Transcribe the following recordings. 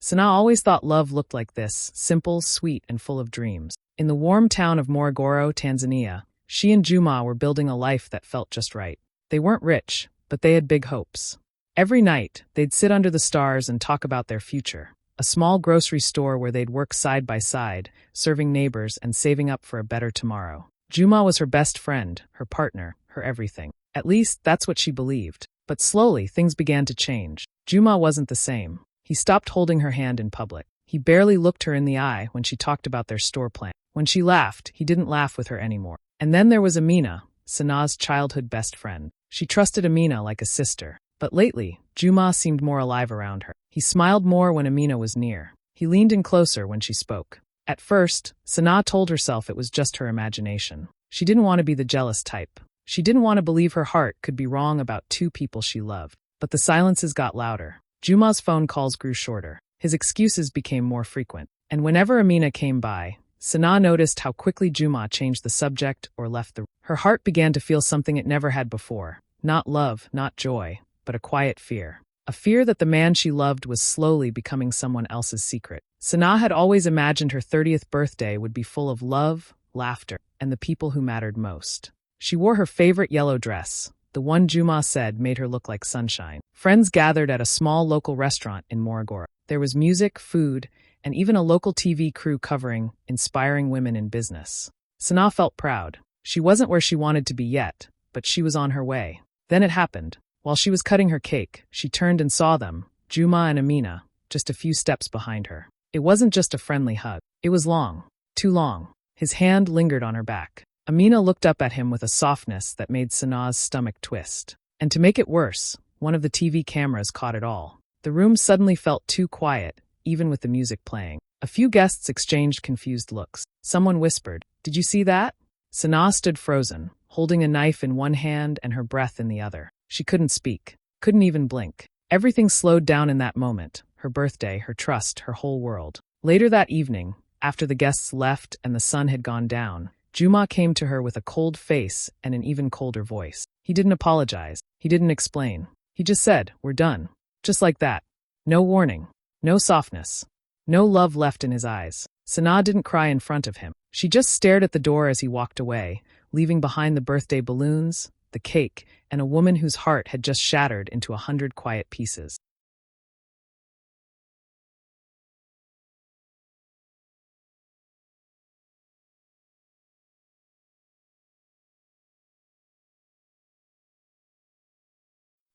Sana always thought love looked like this, simple, sweet, and full of dreams. In the warm town of Morogoro, Tanzania, she and Juma were building a life that felt just right. They weren't rich, but they had big hopes. Every night, they'd sit under the stars and talk about their future. A small grocery store where they'd work side by side, serving neighbors and saving up for a better tomorrow. Juma was her best friend, her partner, her everything. At least, that's what she believed. But slowly, things began to change. Juma wasn't the same. He stopped holding her hand in public. He barely looked her in the eye when she talked about their store plan. When she laughed, he didn't laugh with her anymore. And then there was Amina, Sana's childhood best friend. She trusted Amina like a sister. But lately, Juma seemed more alive around her. He smiled more when Amina was near. He leaned in closer when she spoke. At first, Sana told herself it was just her imagination. She didn't want to be the jealous type. She didn't want to believe her heart could be wrong about two people she loved. But the silences got louder. Juma's phone calls grew shorter. His excuses became more frequent. And whenever Amina came by, Sana noticed how quickly Juma changed the subject or left the room. Her heart began to feel something it never had before. Not love, not joy, but a quiet fear. A fear that the man she loved was slowly becoming someone else's secret. Sana had always imagined her 30th birthday would be full of love, laughter, and the people who mattered most. She wore her favorite yellow dress, the one Juma said made her look like sunshine. Friends gathered at a small local restaurant in Morogoro. There was music, food, and even a local TV crew covering inspiring women in business. Sana felt proud. She wasn't where she wanted to be yet, but she was on her way. Then it happened. While she was cutting her cake, she turned and saw them, Juma and Amina, just a few steps behind her. It wasn't just a friendly hug. It was long. Too long. His hand lingered on her back. Amina looked up at him with a softness that made Sana's stomach twist. And to make it worse, one of the TV cameras caught it all. The room suddenly felt too quiet, even with the music playing. A few guests exchanged confused looks. Someone whispered, "Did you see that?" Sana stood frozen, holding a knife in one hand and her breath in the other. She couldn't speak, couldn't even blink. Everything slowed down in that moment. Her birthday, her trust, her whole world. Later that evening, after the guests left and the sun had gone down, Juma came to her with a cold face and an even colder voice. He didn't apologize. He didn't explain. He just said, "We're done." Just like that. No warning. No softness. No love left in his eyes. Sana didn't cry in front of him. She just stared at the door as he walked away, leaving behind the birthday balloons, the cake, and a woman whose heart had just shattered into 100 quiet pieces.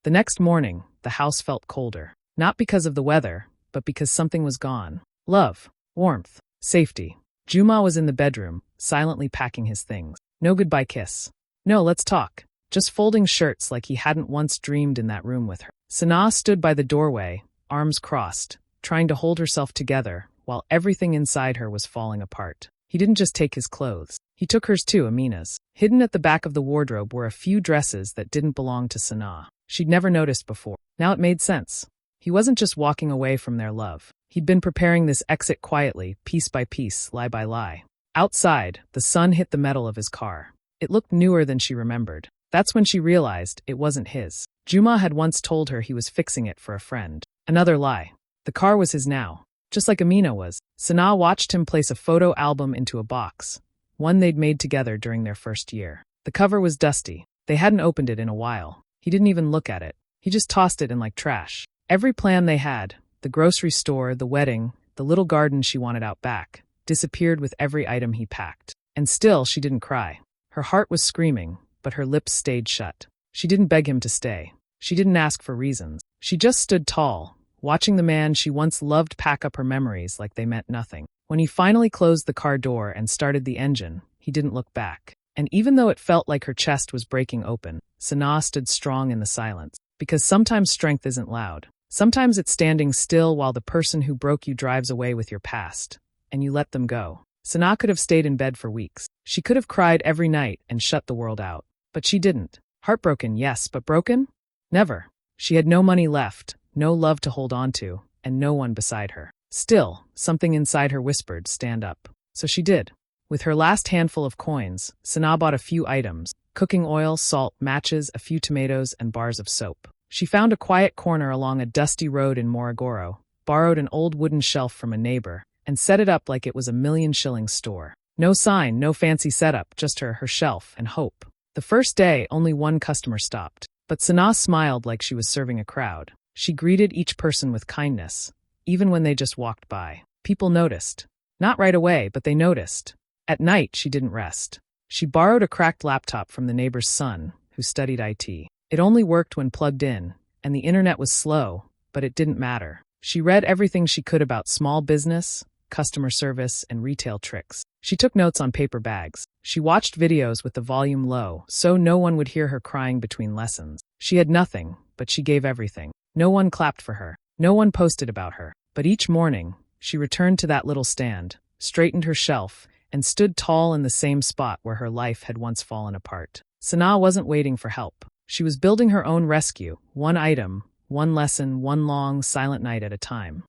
The next morning, the house felt colder. Not because of the weather, but because something was gone. Love, warmth, safety. Juma was in the bedroom, silently packing his things. No goodbye kiss. No, let's talk. Just folding shirts like he hadn't once dreamed in that room with her. Sana stood by the doorway, arms crossed, trying to hold herself together, while everything inside her was falling apart. He didn't just take his clothes. He took hers too, Amina's. Hidden at the back of the wardrobe were a few dresses that didn't belong to Sana. She'd never noticed before. Now it made sense. He wasn't just walking away from their love. He'd been preparing this exit quietly, piece by piece, lie by lie. Outside, the sun hit the metal of his car. It looked newer than she remembered. That's when she realized it wasn't his. Juma had once told her he was fixing it for a friend. Another lie. The car was his now, just like Amina was. Sana watched him place a photo album into a box, one they'd made together during their first year. The cover was dusty. They hadn't opened it in a while. He didn't even look at it. He just tossed it in like trash. Every plan they had, the grocery store, the wedding, the little garden she wanted out back, disappeared with every item he packed. And still, she didn't cry. Her heart was screaming, but her lips stayed shut. She didn't beg him to stay. She didn't ask for reasons. She just stood tall, watching the man she once loved pack up her memories like they meant nothing. When he finally closed the car door and started the engine, he didn't look back. And even though it felt like her chest was breaking open, Sana stood strong in the silence. Because sometimes strength isn't loud. Sometimes it's standing still while the person who broke you drives away with your past, and you let them go. Sana could have stayed in bed for weeks. She could have cried every night and shut the world out. But she didn't. Heartbroken, yes, but broken? Never. She had no money left, no love to hold on to, and no one beside her. Still, something inside her whispered, "Stand up." So she did. With her last handful of coins, Sana bought a few items: cooking oil, salt, matches, a few tomatoes, and bars of soap. She found a quiet corner along a dusty road in Morogoro, borrowed an old wooden shelf from a neighbor, and set it up like it was a million-shilling store. No sign, no fancy setup, just her shelf, and hope. The first day, only one customer stopped. But Sanaa smiled like she was serving a crowd. She greeted each person with kindness, even when they just walked by. People noticed. Not right away, but they noticed. At night, she didn't rest. She borrowed a cracked laptop from the neighbor's son, who studied IT. It only worked when plugged in, and the internet was slow, but it didn't matter. She read everything she could about small business, customer service, and retail tricks. She took notes on paper bags. She watched videos with the volume low, so no one would hear her crying between lessons. She had nothing, but she gave everything. No one clapped for her. No one posted about her. But each morning, she returned to that little stand, straightened her shelf, and stood tall in the same spot where her life had once fallen apart. Sanaa wasn't waiting for help. She was building her own rescue, one item, one lesson, one long, silent night at a time.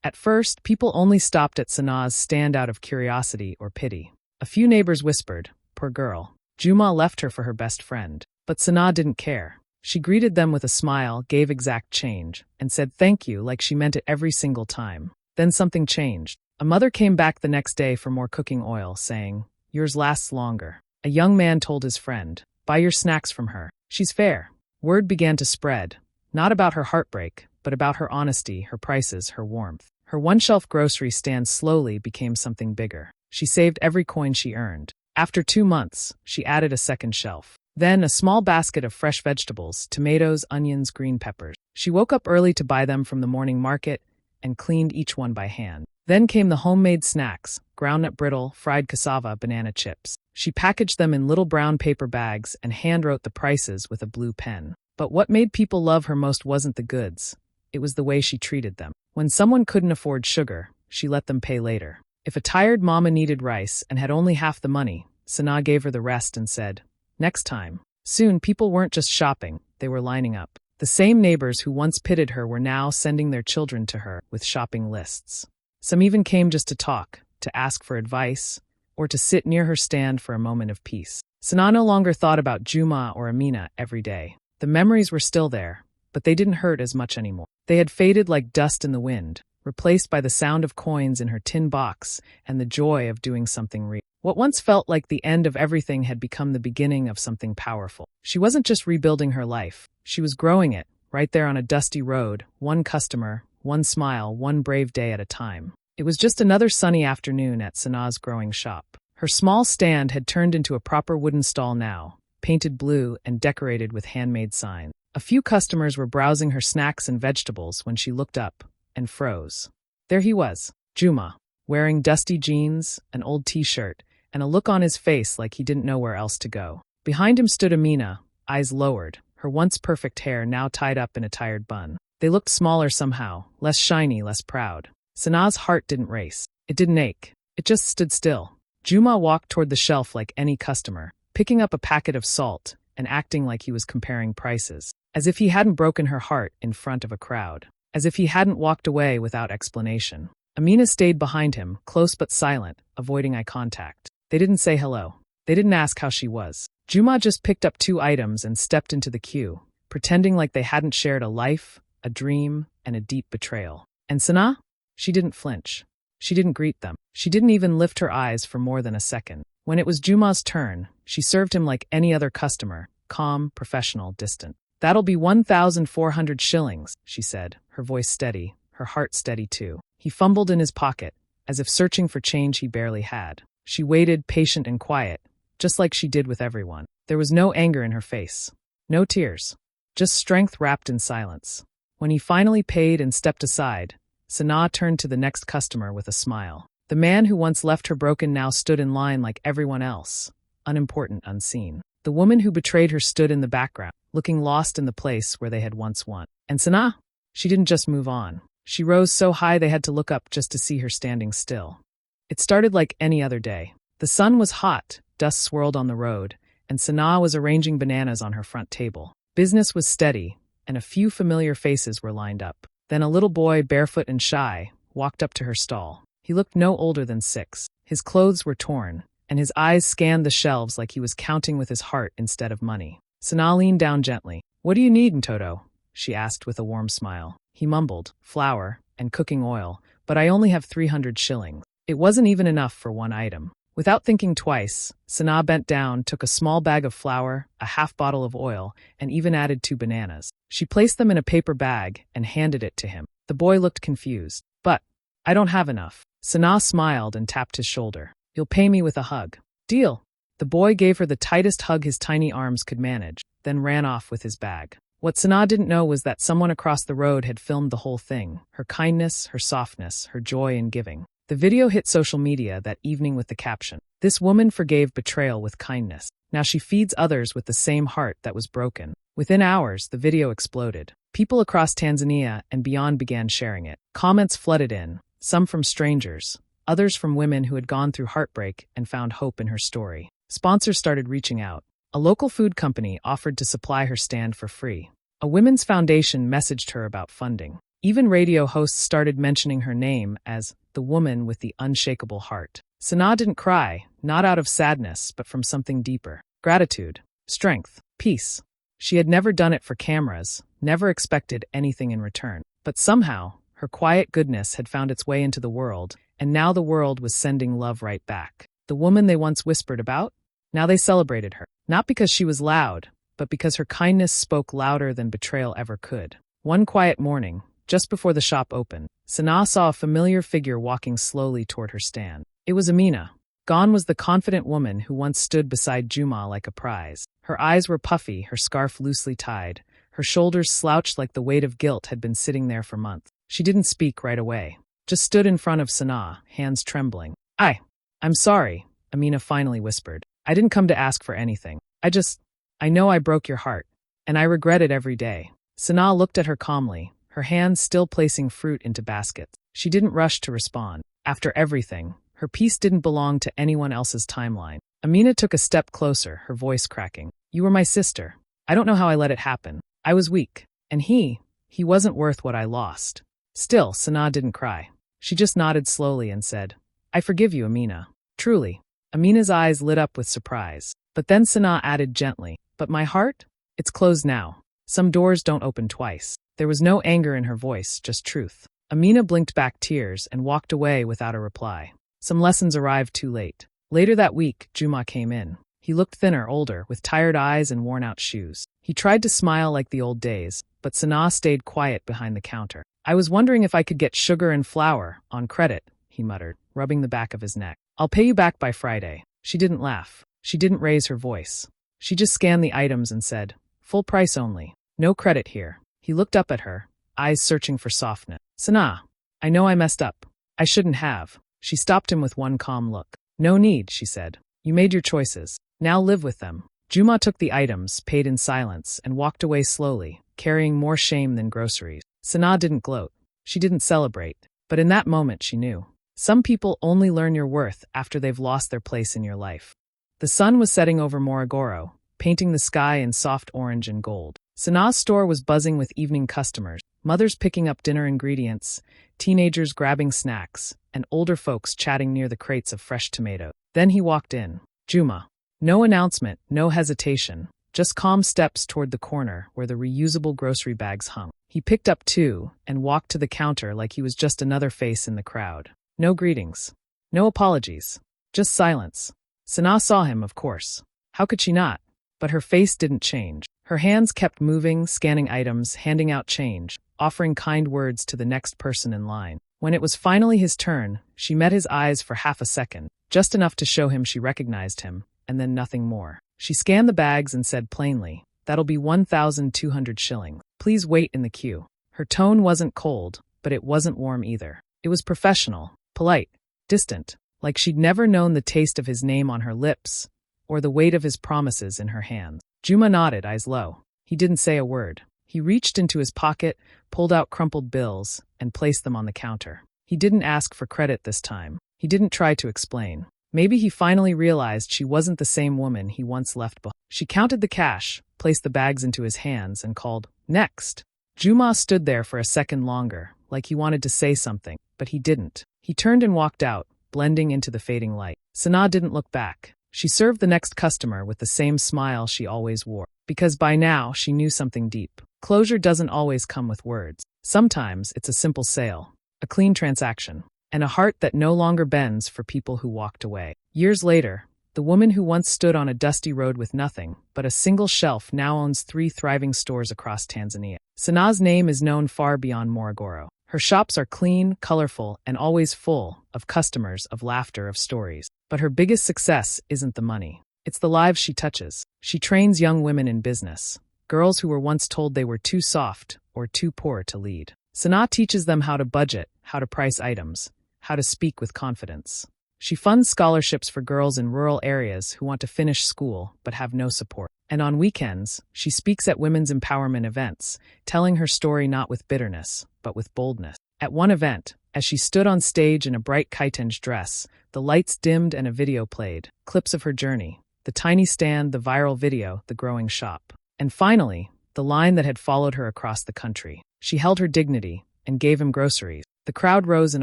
At first, people only stopped at Sanaa's stand out of curiosity or pity. A few neighbors whispered, "Poor girl. Juma left her for her best friend." But Sanaa didn't care. She greeted them with a smile, gave exact change, and said thank you like she meant it every single time. Then something changed. A mother came back the next day for more cooking oil, saying, "Yours lasts longer." A young man told his friend, "Buy your snacks from her. She's fair." Word began to spread, not about her heartbreak, but about her honesty, her prices, her warmth. Her one-shelf grocery stand slowly became something bigger. She saved every coin she earned. After 2 months, she added a second shelf. Then a small basket of fresh vegetables, tomatoes, onions, green peppers. She woke up early to buy them from the morning market and cleaned each one by hand. Then came the homemade snacks, groundnut brittle, fried cassava, banana chips. She packaged them in little brown paper bags and hand-wrote the prices with a blue pen. But what made people love her most wasn't the goods. It was the way she treated them. When someone couldn't afford sugar, she let them pay later. If a tired mama needed rice and had only half the money, Sanaa gave her the rest and said, "Next time." Soon, people weren't just shopping, they were lining up. The same neighbors who once pitted her were now sending their children to her with shopping lists. Some even came just to talk, to ask for advice, or to sit near her stand for a moment of peace. Sanaa no longer thought about Juma or Amina every day. The memories were still there, but they didn't hurt as much anymore. They had faded like dust in the wind, replaced by the sound of coins in her tin box and the joy of doing something real. What once felt like the end of everything had become the beginning of something powerful. She wasn't just rebuilding her life, she was growing it, right there on a dusty road, one customer, one smile, one brave day at a time. It was just another sunny afternoon at Sanaa's growing shop. Her small stand had turned into a proper wooden stall now, painted blue and decorated with handmade signs. A few customers were browsing her snacks and vegetables when she looked up and froze. There he was, Juma, wearing dusty jeans, an old t-shirt, and a look on his face like he didn't know where else to go. Behind him stood Amina, eyes lowered, her once perfect hair now tied up in a tired bun. They looked smaller somehow, less shiny, less proud. Sanaa's heart didn't race. It didn't ache. It just stood still. Juma walked toward the shelf like any customer, picking up a packet of salt and acting like he was comparing prices, as if he hadn't broken her heart in front of a crowd, as if he hadn't walked away without explanation. Amina stayed behind him, close but silent, avoiding eye contact. They didn't say hello. They didn't ask how she was. Juma just picked up 2 items and stepped into the queue, pretending like they hadn't shared a life, a dream, and a deep betrayal. And Sanaa? She didn't flinch. She didn't greet them. She didn't even lift her eyes for more than a second. When it was Juma's turn, she served him like any other customer, calm, professional, distant. "That'll be 1,400 shillings, she said, her voice steady, her heart steady too. He fumbled in his pocket, as if searching for change he barely had. She waited, patient and quiet, just like she did with everyone. There was no anger in her face, no tears, just strength wrapped in silence. When he finally paid and stepped aside, Sanaa turned to the next customer with a smile. The man who once left her broken now stood in line like everyone else, unimportant, unseen. The woman who betrayed her stood in the background, looking lost in the place where they had once won. And Sanaa? She didn't just move on. She rose so high they had to look up just to see her standing still. It started like any other day. The sun was hot, dust swirled on the road, and Sanaa was arranging bananas on her front table. Business was steady, and a few familiar faces were lined up. Then a little boy, barefoot and shy, walked up to her stall. He looked no older than 6. His clothes were torn, and his eyes scanned the shelves like he was counting with his heart instead of money. Sanaa leaned down gently. "What do you need, Ntoto?" she asked with a warm smile. He mumbled, "Flour and cooking oil, but I only have 300 shillings. It wasn't even enough for one item." Without thinking twice, Sanaa bent down, took a small bag of flour, a half bottle of oil, and even added 2 bananas. She placed them in a paper bag and handed it to him. The boy looked confused. "But I don't have enough." Sanaa smiled and tapped his shoulder. "You'll pay me with a hug." "Deal." The boy gave her the tightest hug his tiny arms could manage, then ran off with his bag. What Sanaa didn't know was that someone across the road had filmed the whole thing, her kindness, her softness, her joy in giving. The video hit social media that evening with the caption, "This woman forgave betrayal with kindness. Now she feeds others with the same heart that was broken." Within hours, the video exploded. People across Tanzania and beyond began sharing it. Comments flooded in, some from strangers, others from women who had gone through heartbreak and found hope in her story. Sponsors started reaching out. A local food company offered to supply her stand for free. A women's foundation messaged her about funding. Even radio hosts started mentioning her name as the woman with the unshakable heart. Sanaa didn't cry, not out of sadness, but from something deeper. Gratitude, strength, peace. She had never done it for cameras, never expected anything in return. But somehow, her quiet goodness had found its way into the world, and now the world was sending love right back. The woman they once whispered about? Now they celebrated her. Not because she was loud, but because her kindness spoke louder than betrayal ever could. One quiet morning, just before the shop opened, Sanaa saw a familiar figure walking slowly toward her stand. It was Amina. Gone was the confident woman who once stood beside Juma like a prize. Her eyes were puffy, her scarf loosely tied. Her shoulders slouched like the weight of guilt had been sitting there for months. She didn't speak right away, just stood in front of Sanaa, hands trembling. I'm sorry," Amina finally whispered. "I didn't come to ask for anything. I know I broke your heart, and I regret it every day." Sanaa looked at her calmly, her hands still placing fruit into baskets. She didn't rush to respond. After everything, her peace didn't belong to anyone else's timeline. Amina took a step closer, her voice cracking. "You were my sister. I don't know how I let it happen. I was weak. And he wasn't worth what I lost." Still, Sanaa didn't cry. She just nodded slowly and said, "I forgive you, Amina. Truly." Amina's eyes lit up with surprise. But then Sanaa added gently, "But my heart? It's closed now. Some doors don't open twice." There was no anger in her voice, just truth. Amina blinked back tears and walked away without a reply. Some lessons arrived too late. Later that week, Juma came in. He looked thinner, older, with tired eyes and worn-out shoes. He tried to smile like the old days, but Sanaa stayed quiet behind the counter. "I was wondering if I could get sugar and flour, on credit," he muttered, rubbing the back of his neck. "I'll pay you back by Friday." She didn't laugh. She didn't raise her voice. She just scanned the items and said, "Full price only. No credit here." He looked up at her, eyes searching for softness. "Sanaa, I know I messed up. I shouldn't have." She stopped him with one calm look. "No need," she said. "You made your choices. Now live with them." Juma took the items, paid in silence, and walked away slowly, carrying more shame than groceries. Sanaa didn't gloat. She didn't celebrate. But in that moment she knew. Some people only learn your worth after they've lost their place in your life. The sun was setting over Morogoro, painting the sky in soft orange and gold. Sanaa's store was buzzing with evening customers, mothers picking up dinner ingredients, teenagers grabbing snacks, and older folks chatting near the crates of fresh tomatoes. Then he walked in. Juma. No announcement, no hesitation, just calm steps toward the corner where the reusable grocery bags hung. He picked up 2 and walked to the counter like he was just another face in the crowd. No greetings. No apologies. Just silence. Sanaa saw him, of course. How could she not? But her face didn't change. Her hands kept moving, scanning items, handing out change, offering kind words to the next person in line. When it was finally his turn, she met his eyes for half a second, just enough to show him she recognized him, and then nothing more. She scanned the bags and said plainly, "That'll be 1,200 shillings. Please wait in the queue." Her tone wasn't cold, but it wasn't warm either. It was professional, polite, distant, like she'd never known the taste of his name on her lips, or the weight of his promises in her hands. Juma nodded, eyes low. He didn't say a word. He reached into his pocket, pulled out crumpled bills, and placed them on the counter. He didn't ask for credit this time. He didn't try to explain. Maybe he finally realized she wasn't the same woman he once left behind. She counted the cash, placed the bags into his hands, and called, "Next." Juma stood there for a second longer, like he wanted to say something, but he didn't. He turned and walked out, blending into the fading light. Sanaa didn't look back. She served the next customer with the same smile she always wore. Because by now, she knew something deep. Closure doesn't always come with words. Sometimes it's a simple sale, a clean transaction, and a heart that no longer bends for people who walked away. Years later, the woman who once stood on a dusty road with nothing but a single shelf now owns 3 thriving stores across Tanzania. Sana's name is known far beyond Morogoro. Her shops are clean, colorful, and always full of customers, of laughter, of stories. But her biggest success isn't the money. It's the lives she touches. She trains young women in business, girls who were once told they were too soft or too poor to lead. Sana teaches them how to budget, how to price items, how to speak with confidence. She funds scholarships for girls in rural areas who want to finish school but have no support. And on weekends, she speaks at women's empowerment events, telling her story not with bitterness, but with boldness. At one event, as she stood on stage in a bright kitenge dress, the lights dimmed and a video played, clips of her journey, the tiny stand, the viral video, the growing shop. And finally, the line that had followed her across the country. She held her dignity and gave him groceries. The crowd rose in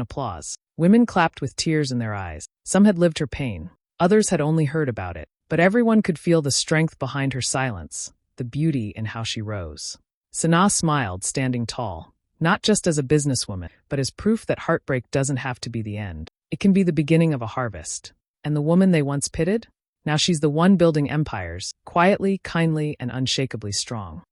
applause. Women clapped with tears in their eyes. Some had lived her pain. Others had only heard about it. But everyone could feel the strength behind her silence, the beauty in how she rose. Sana smiled, standing tall, not just as a businesswoman, but as proof that heartbreak doesn't have to be the end. It can be the beginning of a harvest. And the woman they once pitted? Now she's the one building empires, quietly, kindly, and unshakably strong.